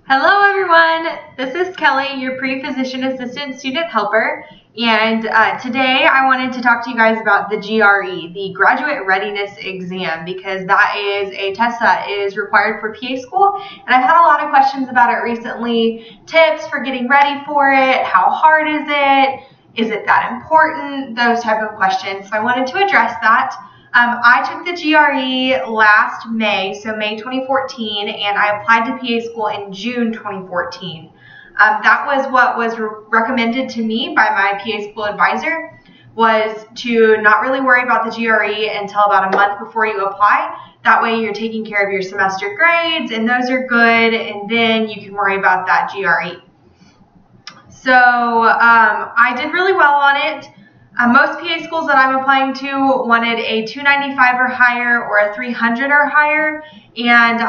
Hello everyone, this is Kelly, your pre-physician assistant student helper, and today I wanted to talk to you guys about the GRE, the Graduate Readiness Exam, because that is a test that is required for PA school, and I've had a lot of questions about it recently, tips for getting ready for it, how hard is it that important, those type of questions, so I wanted to address that. I took the GRE last May, so May 2014, and I applied to PA school in June 2014. That was what was recommended to me by my PA school advisor, was to not really worry about the GRE until about a month before you apply. That way you're taking care of your semester grades, and those are good, and then you can worry about that GRE. So I did really well on it. Most PA schools that I'm applying to wanted a 295 or higher or a 300 or higher, and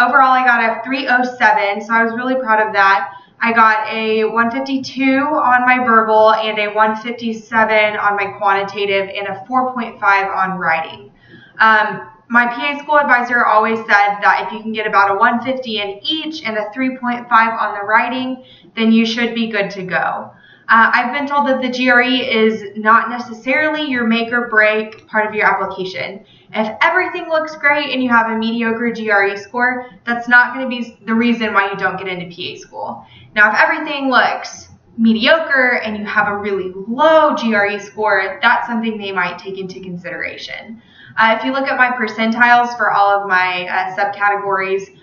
overall I got a 307, so I was really proud of that. I got a 152 on my verbal and a 157 on my quantitative and a 4.5 on writing. My PA school advisor always said that if you can get about a 150 in each and a 3.5 on the writing, then you should be good to go. I've been told that the GRE is not necessarily your make or break part of your application. If everything looks great and you have a mediocre GRE score, that's not going to be the reason why you don't get into PA school. Now, if everything looks mediocre and you have a really low GRE score, that's something they might take into consideration. If you look at my percentiles for all of my subcategories,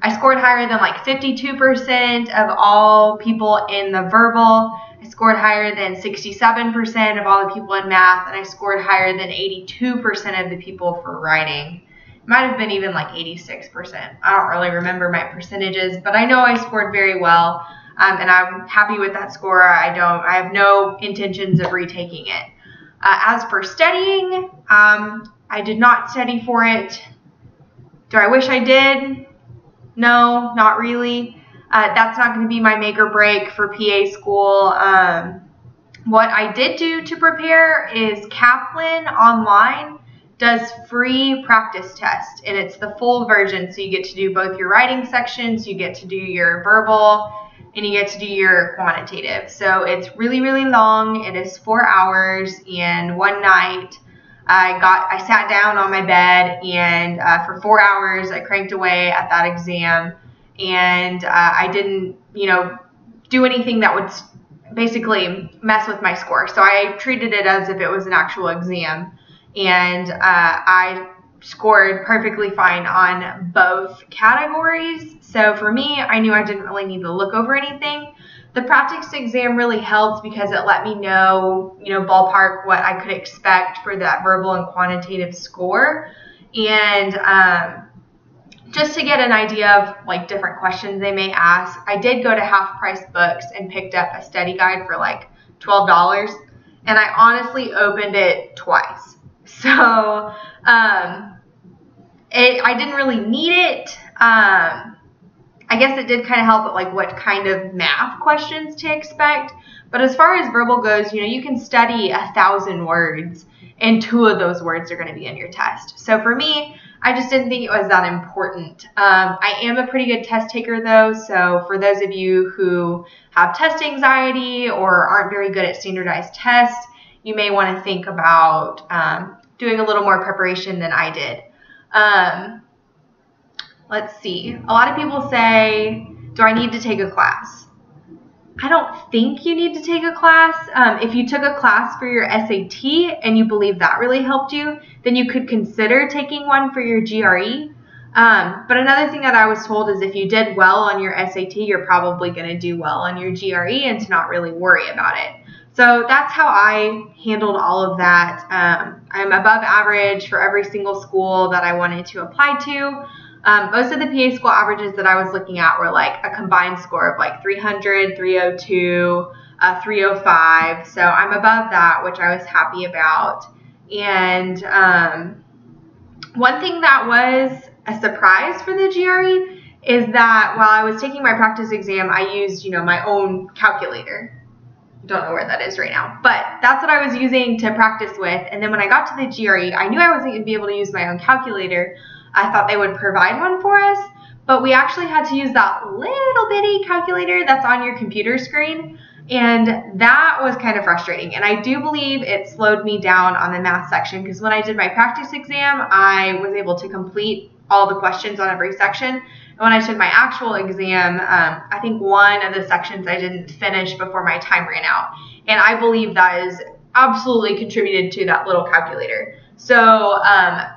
I scored higher than like 52% of all people in the verbal. I scored higher than 67% of all the people in math, and I scored higher than 82% of the people for writing. It might have been even like 86%. I don't really remember my percentages, but I know I scored very well, and I'm happy with that score. I have no intentions of retaking it. As for studying, I did not study for it. Do I wish I did? No, not really. That's not going to be my make or break for PA school. What I did do to prepare is Kaplan online does free practice tests, and it's the full version. So you get to do both your writing sections, you get to do your verbal, and you get to do your quantitative. So it's really, really long. It is 4 hours, and one night I sat down on my bed, and for 4 hours I cranked away at that exam, and I didn't, do anything that would basically mess with my score. So I treated it as if it was an actual exam, and I scored perfectly fine on both categories. So for me, I knew I didn't really need to look over anything. The practice exam really helped because it let me know, ballpark what I could expect for that verbal and quantitative score. And just to get an idea of like different questions they may ask, I did go to Half Price Books and picked up a study guide for like $12. And I honestly opened it twice. So I didn't really need it. I guess it did kind of help at like what kind of math questions to expect. But as far as verbal goes, you can study 1,000 words, and 2 of those words are going to be in your test. So for me, I just didn't think it was that important. I am a pretty good test taker though, so for those of you who have test anxiety or aren't very good at standardized tests, you may want to think about doing a little more preparation than I did. Let's see. A lot of people say, do I need to take a class? I don't think you need to take a class. If you took a class for your SAT and you believe that really helped you, then you could consider taking one for your GRE. But another thing that I was told is if you did well on your SAT, you're probably going to do well on your GRE and to not really worry about it. So that's how I handled all of that. I'm above average for every single school that I wanted to apply to. Most of the PA school averages that I was looking at were like a combined score of like 300, 302, 305. So I'm above that, which I was happy about. And one thing that was a surprise for the GRE is that while I was taking my practice exam, I used, my own calculator. Don't know where that is right now, but that's what I was using to practice with. And then when I got to the GRE, I knew I wasn't going to be able to use my own calculator. I thought they would provide one for us, but we actually had to use that little bitty calculator that's on your computer screen, and that was kind of frustrating. And I do believe it slowed me down on the math section, because when I did my practice exam, I was able to complete all the questions on every section. And when I took my actual exam, I think one of the sections I didn't finish before my time ran out. And I believe that is absolutely contributed to that little calculator. So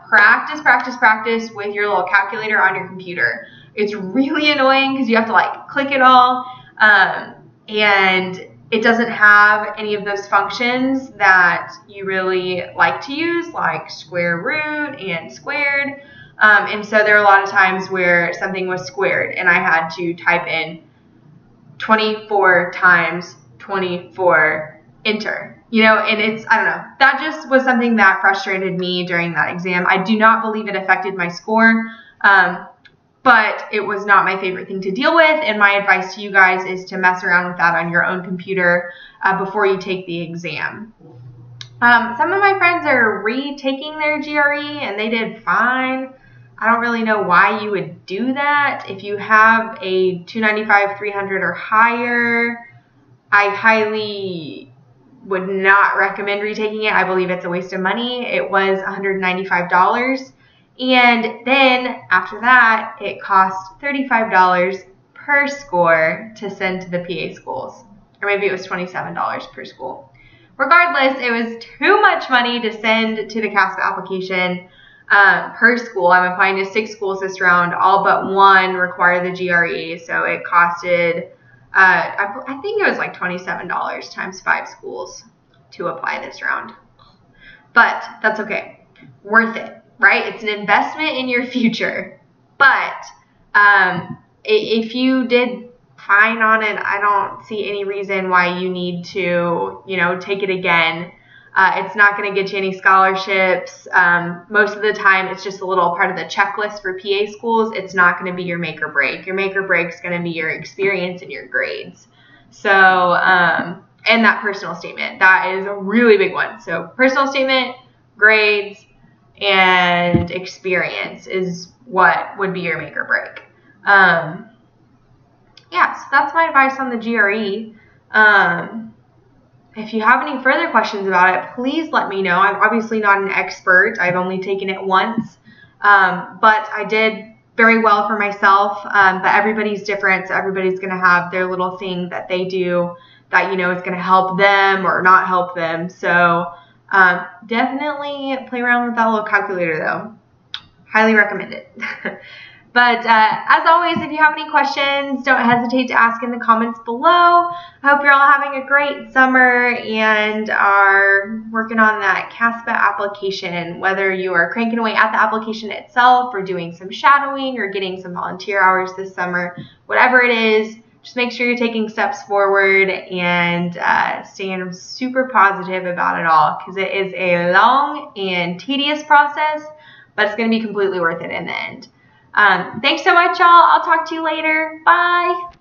practice with your little calculator on your computer. It's really annoying because you have to like click it all, and it doesn't have any of those functions that you really like to use, like square root and squared. And so there are a lot of times where something was squared and I had to type in 24 times 24, enter. And it's, I don't know, that just was something that frustrated me during that exam. I do not believe it affected my score, but it was not my favorite thing to deal with. And my advice to you guys is to mess around with that on your own computer before you take the exam. Some of my friends are retaking their GRE and they did fine. I don't really know why you would do that. If you have a 295, 300 or higher, I highly would not recommend retaking it. I believe it's a waste of money. It was $195. And then after that, it cost $35 per score to send to the PA schools. Or maybe it was $27 per school. Regardless, it was too much money to send to the CASPA application per school. I'm applying to 6 schools this round. All but one require the GRE. So it costed, I think it was like $27 times 5 schools to apply this round. But that's okay. Worth it, right? It's an investment in your future. But if you did fine on it, I don't see any reason why you need to, take it again. It's not going to get you any scholarships. Most of the time, it's just a little part of the checklist for PA schools. It's not going to be your make or break. Your make or break is going to be your experience and your grades. So, and that personal statement, that is a really big one. So personal statement, grades, and experience is what would be your make or break. Yeah, so that's my advice on the GRE. If you have any further questions about it, please let me know. I'm obviously not an expert. I've only taken it once, but I did very well for myself. But everybody's different, so everybody's going to have their little thing that they do that is going to help them or not help them. So definitely play around with that little calculator, though. Highly recommend it. But as always, if you have any questions, don't hesitate to ask in the comments below. I hope you're all having a great summer and are working on that CASPA application, whether you are cranking away at the application itself or doing some shadowing or getting some volunteer hours this summer. Whatever it is, just make sure you're taking steps forward and staying super positive about it all, because it is a long and tedious process, but it's going to be completely worth it in the end. Thanks so much, y'all. I'll talk to you later. Bye.